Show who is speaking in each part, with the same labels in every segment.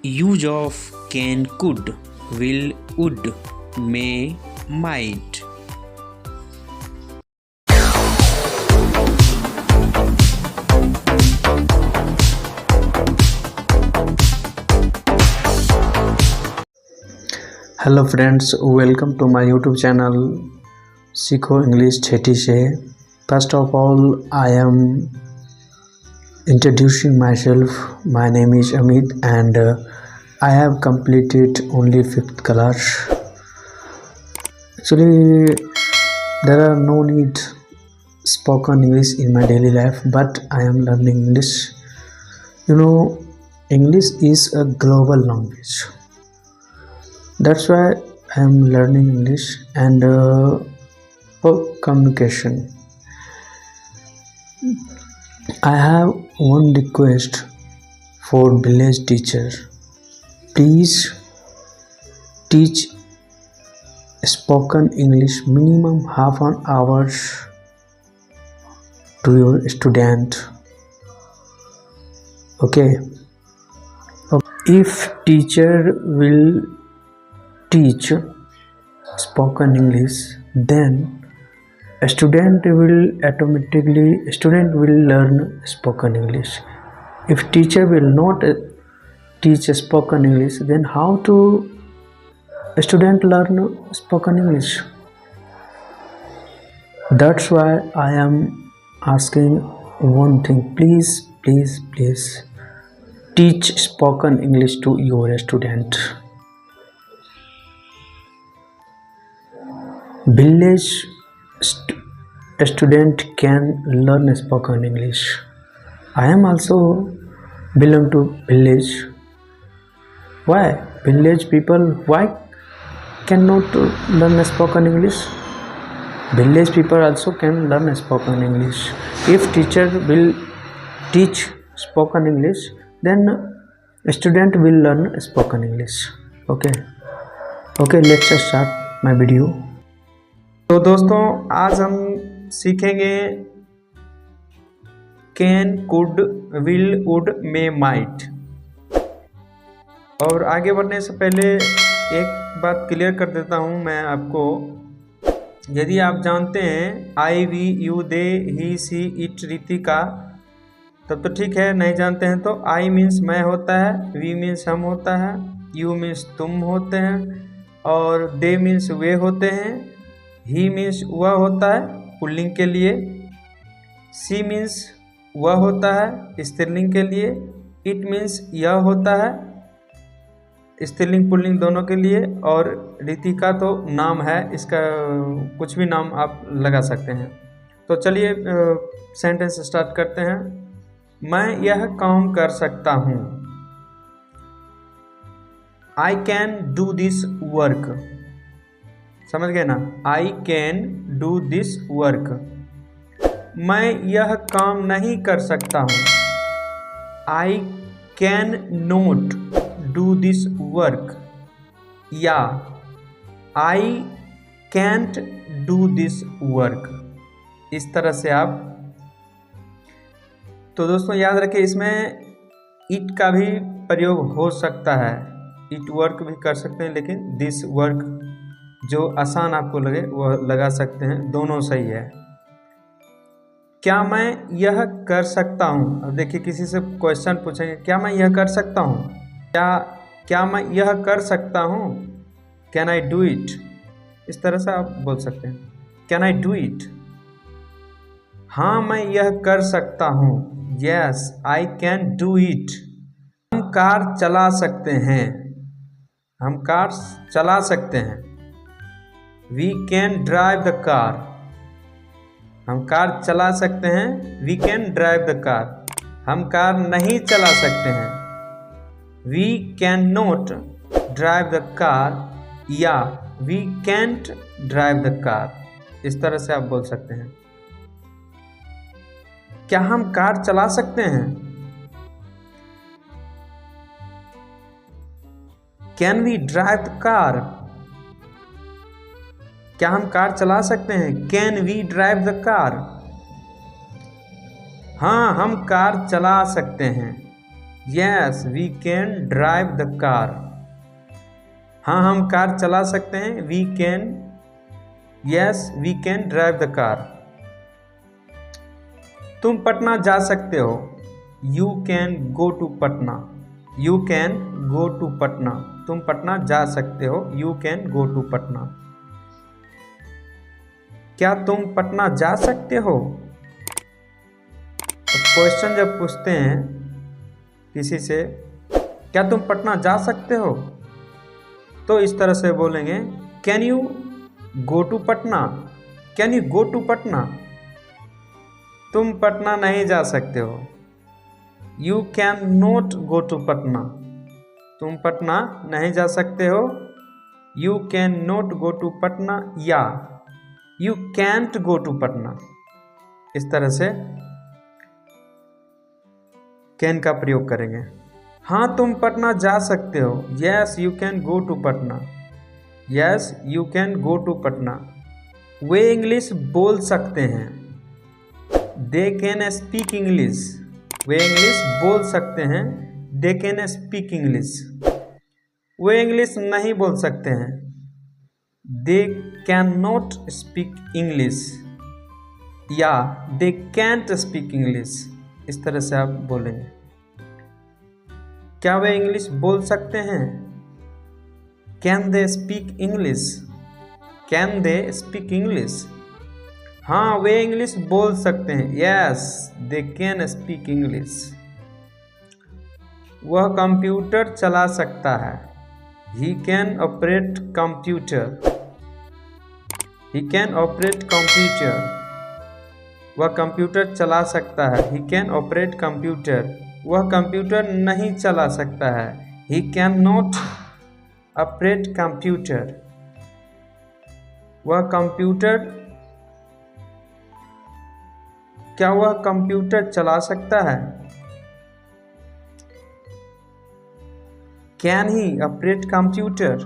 Speaker 1: Use of can, could, will, would, may, might.
Speaker 2: Hello friends, welcome to my YouTube channel सीखो English छेटी से। First of all I am introducing myself. My name is Amit and I have completed only 5th class. Actually, there are no need spoken English in my daily life, but I am learning English. You know, English is a global language. That's why I am learning English and for communication. I have one request for village teacher. Please teach spoken English minimum half an hour to your student. Okay. If teacher will teach spoken English, then student will learn spoken English. If teacher will not teach spoken English, then how to student learn spoken English? That's why I am asking one thing. Please teach spoken English to your student. Village student can learn spoken English. I am also belong to village. Why village people cannot learn spoken English? Village people also can learn spoken English. If teacher will teach spoken English, then student will learn spoken English. Okay, let's start my video.
Speaker 3: तो दोस्तों, आज हम सीखेंगे can, could, will, would, may, might. और आगे बढ़ने से पहले एक बात क्लियर कर देता हूं मैं आपको। यदि आप जानते हैं I, we, you, they, he, she, it, Ritika, तब तो ठीक है। नहीं जानते हैं तो आई मीन्स मैं होता है, वी मीन्स हम होता है, यू मीन्स तुम होते हैं, और दे मीन्स वे होते हैं, ही मीन्स वह होता है पुल्लिंग के लिए, सी मीन्स वह होता है स्त्रीलिंग के लिए, इट मीन्स यह होता है स्त्रीलिंग पुल्लिंग दोनों के लिए, और रीतिका तो नाम है, इसका कुछ भी नाम आप लगा सकते हैं। तो चलिए सेंटेंस स्टार्ट करते हैं। मैं यह काम कर सकता हूँ। I can do this work. समझ गए ना? I can do this work. मैं यह काम नहीं कर सकता हूँ। I can not do this work, या I can't do this work. इस तरह से आप, तो दोस्तों याद रखिए, इसमें इट का भी प्रयोग हो सकता है, इट वर्क भी कर सकते हैं, लेकिन दिस वर्क जो आसान आपको लगे वह लगा सकते हैं, दोनों सही है। क्या मैं यह कर सकता हूँ? अब देखिए, किसी से क्वेश्चन पूछेंगे, क्या मैं यह कर सकता हूँ? क्या मैं यह कर सकता हूँ? Can I do it? इस तरह से आप बोल सकते हैं, कैन आई डू इट? हाँ, मैं यह कर सकता हूँ। Yes, I can do it. हम कार चला सकते हैं। हम कार चला सकते हैं। We can drive the car. हम कार चला सकते हैं। We can drive the car. हम कार नहीं चला सकते हैं। We cannot drive the car, या We can't drive the car। इस तरह से आप बोल सकते हैं। क्या हम कार चला सकते हैं? Can we drive the car? क्या हम कार चला सकते हैं? Can we drive the car? हाँ, हम कार चला सकते हैं। Yes we can drive the car. हाँ हम कार चला सकते हैं। We can, yes we can drive the car. तुम पटना जा सकते हो। You can go to Patna. You can go to Patna. तुम पटना जा सकते हो। You can go to Patna. क्या तुम पटना जा सकते हो? क्वेश्चन जब पूछते हैं किसी से, क्या तुम पटना जा सकते हो, तो इस तरह से बोलेंगे, can you go to Patna. Can you go to Patna. तुम पटना नहीं जा सकते हो। You can not go to Patna. तुम पटना नहीं जा सकते हो। You can not go to Patna या you can't go to Patna. इस तरह से कैन का प्रयोग करेंगे। हाँ तुम पटना जा सकते हो। Yes you can go to Patna. Yes you can go to Patna. वे इंग्लिश बोल सकते हैं। They can speak English. वे इंग्लिश बोल सकते हैं। They can speak English. वे इंग्लिश नहीं बोल सकते हैं। They can not speak English या दे कैंट स्पीक इंग्लिश। इस तरह से आप बोलेंगे। क्या वे इंग्लिश बोल सकते हैं? Can they speak English. Can they speak English. हाँ वे इंग्लिश बोल सकते हैं। Yes they can speak English. वह कंप्यूटर चला सकता है। He can operate computer. He can operate computer. वह कंप्यूटर चला सकता है। He can operate computer. वह कंप्यूटर नहीं चला सकता है। He can not operate computer. वह कंप्यूटर, क्या वह कंप्यूटर चला सकता है? Can he operate computer.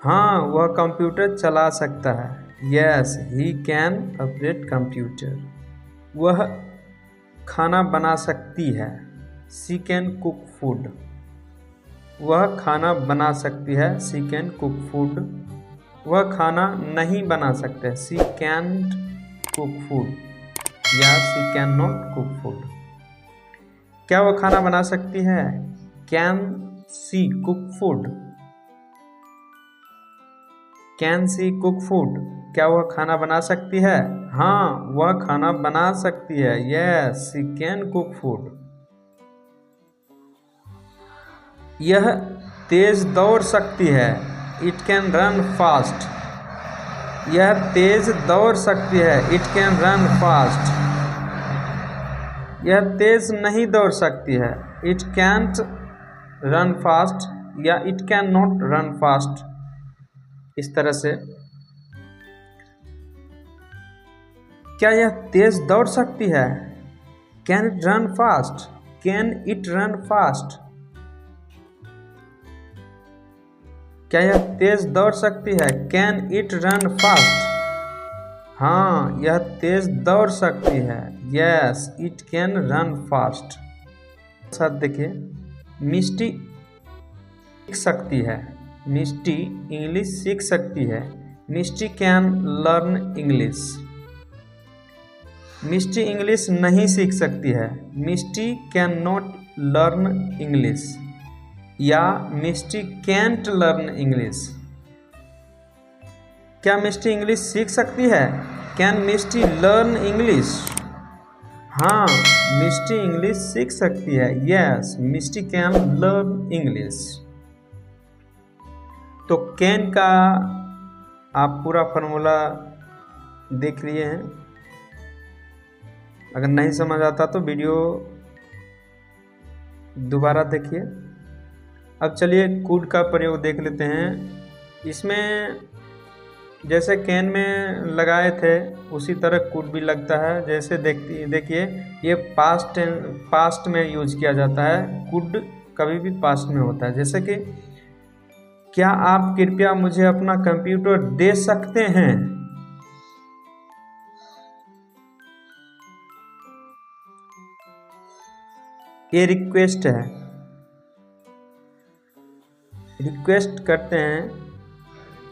Speaker 3: हाँ वह कंप्यूटर चला सकता है। Yes he can operate computer. वह खाना बना सकती है। She can cook food. वह खाना बना सकती है। She can cook food. वह खाना नहीं बना सकते। शी कैंट कुक फूड या she can not cook food. क्या वह खाना बना सकती है? Can she cook food. Can she cook food. क्या वह खाना बना सकती है? हाँ वह खाना बना सकती है। Yes she can cook food. यह तेज दौड़ सकती है। It can run fast. यह तेज दौड़ सकती है। It can run fast. यह तेज नहीं दौड़ सकती है। इट कैंट रन फास्ट या it can not run fast. इस तरह से क्या यह तेज दौड़ सकती है? Can it run fast. Can it run fast. क्या यह तेज दौड़ सकती है? Can it run fast. हाँ यह तेज दौड़ सकती है। Yes it can run fast. साथ देखिए, मिष्टी सीख सकती है। मिष्टी इंग्लिश सीख सकती है। Mishti can learn English. Mishti English नहीं सीख सकती है। Mishti can not learn English या मिष्टी कैंट लर्न इंग्लिश। क्या मिष्टी इंग्लिश सीख सकती है? Can Mishti learn English. हाँ मिष्टी इंग्लिश सीख सकती है। Yes Mishti can learn English. तो कैन का आप पूरा फॉर्मूला देख लिए हैं। अगर नहीं समझ आता तो वीडियो दोबारा देखिए। अब चलिए कुड का प्रयोग देख लेते हैं। इसमें जैसे कैन में लगाए थे उसी तरह कुड भी लगता है। जैसे देखिए ये पास्ट में यूज किया जाता है। कुड कभी भी पास्ट में होता है। जैसे कि क्या आप कृपया मुझे अपना कंप्यूटर दे सकते हैं? ये रिक्वेस्ट है, रिक्वेस्ट करते हैं,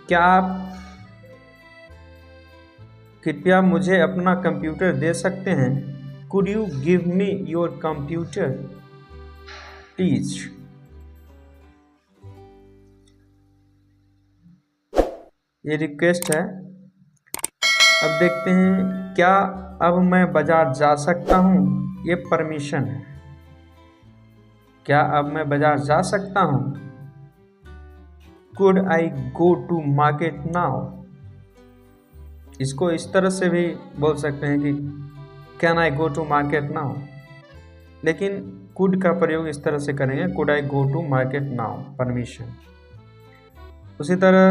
Speaker 3: क्या आप कृपया मुझे अपना कंप्यूटर दे सकते हैं? Could you give me your computer please. ये रिक्वेस्ट है। अब देखते हैं, क्या अब मैं बाजार जा सकता हूँ? ये परमिशन है। क्या अब मैं बाजार जा सकता हूँ? Could I go to market now. इसको इस तरह से भी बोल सकते हैं कि can I go to market now, लेकिन कुड का प्रयोग इस तरह से करेंगे, could I go to market now, permission. उसी तरह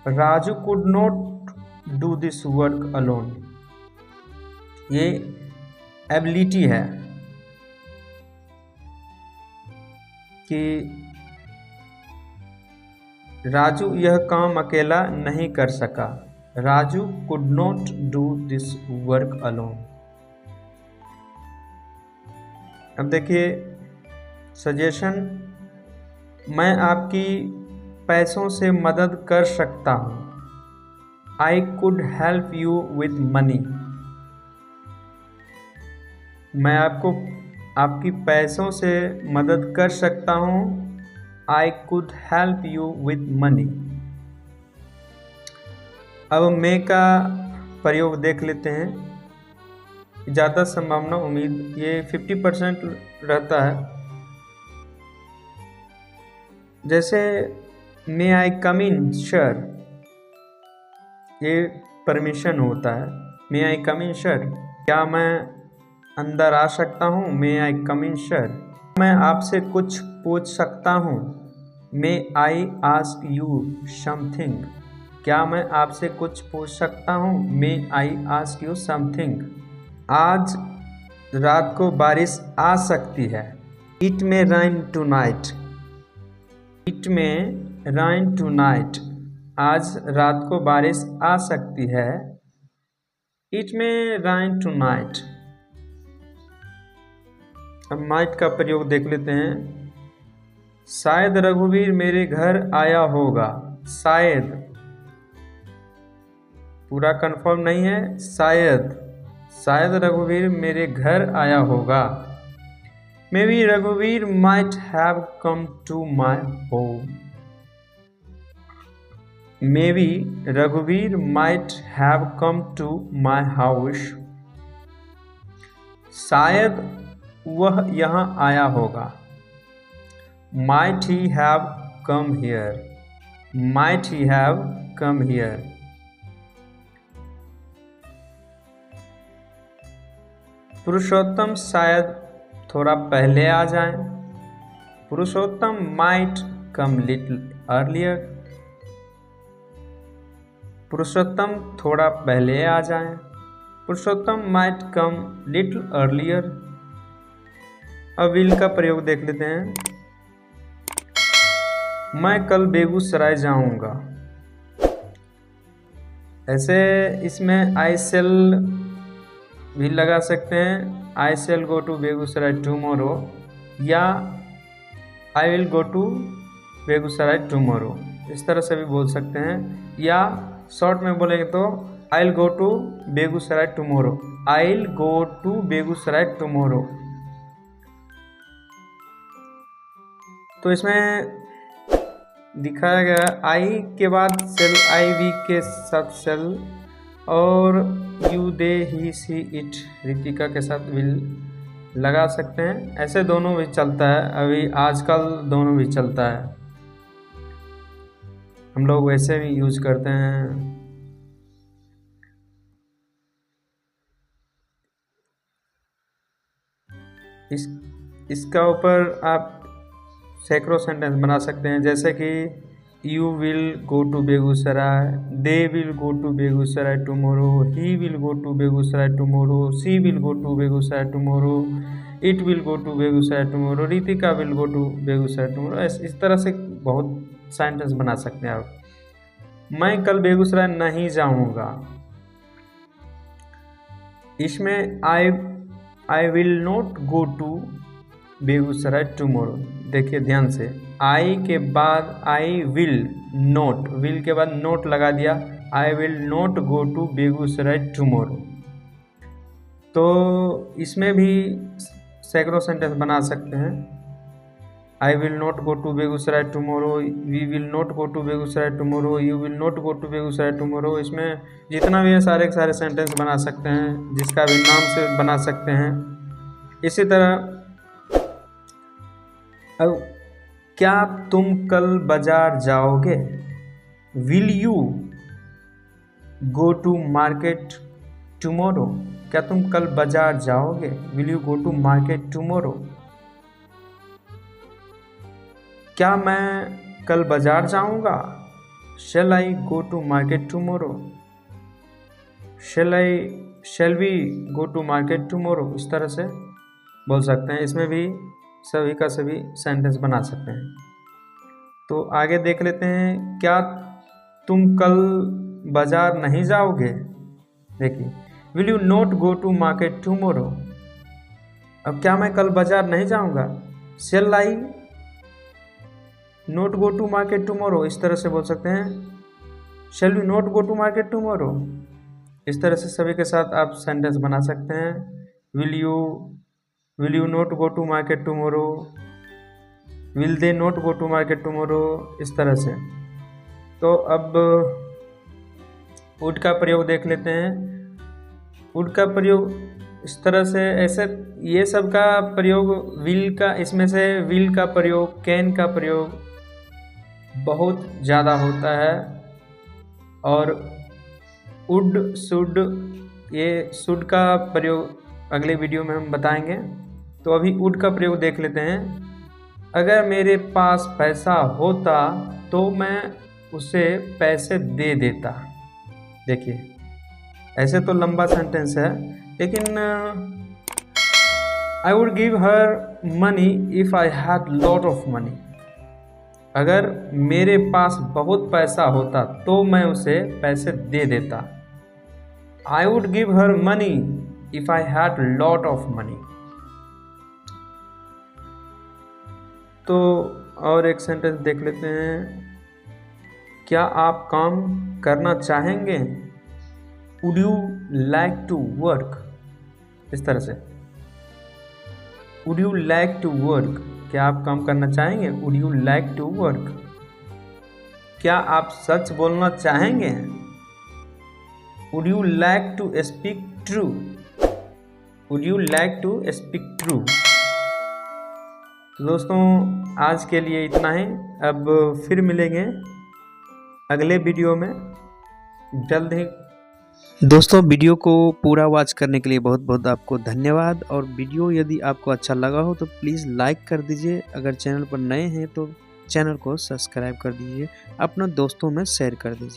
Speaker 3: Raju could not do this work alone, ये एबिलिटी है कि राजू यह काम अकेला नहीं कर सका। Raju could not do this work alone. अब देखिए सजेशन, मैं आपकी पैसों से मदद कर सकता हूँ। I could help you with money. मैं आपकी पैसों से मदद कर सकता हूँ। I could help you with money. अब मैं का प्रयोग देख लेते हैं। ज़्यादा संभावना उम्मीद ये 50% रहता है। जैसे मे आई कम इन सर, ये परमिशन होता है। मे आई कम इन सर, क्या मैं अंदर आ सकता हूँ? May I come in sir. मैं आपसे कुछ पूछ सकता हूँ? May I ask you something. क्या मैं आपसे कुछ पूछ सकता हूँ? May I ask you something. आज रात को बारिश आ सकती है। It may rain tonight. It may rain tonight, आज रात को बारिश आ सकती है। It may rain tonight. अब नाइट का प्रयोग देख लेते हैं। शायद रघुवीर मेरे घर आया होगा। शायद पूरा कंफर्म नहीं है, शायद रघुवीर मेरे घर आया होगा। मे बी रघुवीर might have come to my home. Maybe रघुवीर might have come to my house. शायद वह यहाँ आया होगा। Might he have come here. Might he have come here. Purushottam शायद थोड़ा पहले आ जाएं। Purushottam might come little earlier. Purushottam थोड़ा पहले आ जाएं। Purushottam might come little earlier. अब विल का प्रयोग देख लेते हैं। मैं कल बेगूसराय जाऊंगा। ऐसे इसमें आई सेल भी लगा सकते हैं। I shall go to Begusarai tomorrow, या I will go to Begusarai tomorrow, इस तरह से भी बोल सकते हैं। या शॉर्ट में बोलेंगे तो I will go to Begusarai tomorrow. I will go to Begusarai tomorrow. तो इसमें दिखाया गया आई के बाद सेल, आई वी के साथ सेल, और you they he she it Ritika के साथ विल लगा सकते हैं। ऐसे दोनों भी चलता है, अभी आजकल दोनों भी चलता है। हम लोग वैसे भी यूज करते हैं। इसका ऊपर आप सैकड़ों सेंटेंस बना सकते हैं, जैसे कि you will go to Begusarai, they will go to Begusarai tomorrow, he will go to Begusarai tomorrow, she will go to Begusarai tomorrow, it will go to Begusarai tomorrow, Ritika will go to Begusarai tomorrow. इस तरह से बहुत सेंटेंस बना सकते हैं आप। मैं कल बेगूसराय नहीं जाऊंगा। इसमें I will not go to Begusarai tomorrow. देखिए ध्यान से, आई के बाद आई विल नोट, विल के बाद नोट लगा दिया, I will not go to Begusarai tomorrow. तो इसमें भी सैकड़ों सेंटेंस बना सकते हैं। I will not go to Begusarai tomorrow, we will not go to Begusarai tomorrow, you will not go to Begusarai tomorrow. इसमें जितना भी है सारे के सारे सेंटेंस बना सकते हैं, जिसका भी नाम से बना सकते हैं। इसी तरह अब क्या तुम कल बाजार जाओगे, will you go to market tomorrow. क्या तुम कल बाजार जाओगे, will you go to market tomorrow. क्या मैं कल बाजार जाऊंगा, shall I go to market tomorrow, shall we go to market tomorrow. इस तरह से बोल सकते हैं। इसमें भी सभी का सभी सेंटेंस बना सकते हैं। तो आगे देख लेते हैं, क्या तुम कल बाजार नहीं जाओगे। देखिए, will you not go to market tomorrow. अब क्या मैं कल बाजार नहीं जाऊंगा, shall I not go to market tomorrow. इस तरह से बोल सकते हैं, shall you not go to market tomorrow. इस तरह से सभी के साथ आप सेंटेंस बना सकते हैं। Will you not go to market tomorrow, will they not go to market tomorrow. इस तरह से। तो अब वुड का प्रयोग देख लेते हैं। वुड का प्रयोग इस तरह से, ऐसे ये सब का प्रयोग विल का, इसमें से विल का प्रयोग, कैन का प्रयोग बहुत ज़्यादा होता है। और वुड, शुड, ये शुड का प्रयोग अगले वीडियो में हम बताएंगे। तो अभी वुड का प्रयोग देख लेते हैं। अगर मेरे पास पैसा होता तो मैं उसे पैसे दे देता। देखिए, ऐसे तो लंबा सेंटेंस है, लेकिन I would give her money if I had lot of money. अगर मेरे पास बहुत पैसा होता तो मैं उसे पैसे दे देता। I would give her money if I had lot of money. तो और एक सेंटेंस देख लेते हैं। क्या आप काम करना चाहेंगे, would you like to work. इस तरह से, would you like to work. क्या आप काम करना चाहेंगे, would you like to work. क्या आप सच बोलना चाहेंगे, would you like to speak true. Would you like to speak true. तो दोस्तों, आज के लिए इतना ही। अब फिर मिलेंगे अगले वीडियो में जल्द ही।
Speaker 1: दोस्तों, वीडियो को पूरा वॉच करने के लिए बहुत बहुत आपको धन्यवाद। और वीडियो यदि आपको अच्छा लगा हो तो प्लीज़ लाइक कर दीजिए। अगर चैनल पर नए हैं तो चैनल को सब्सक्राइब कर दीजिए, अपने दोस्तों में शेयर कर दीजिए।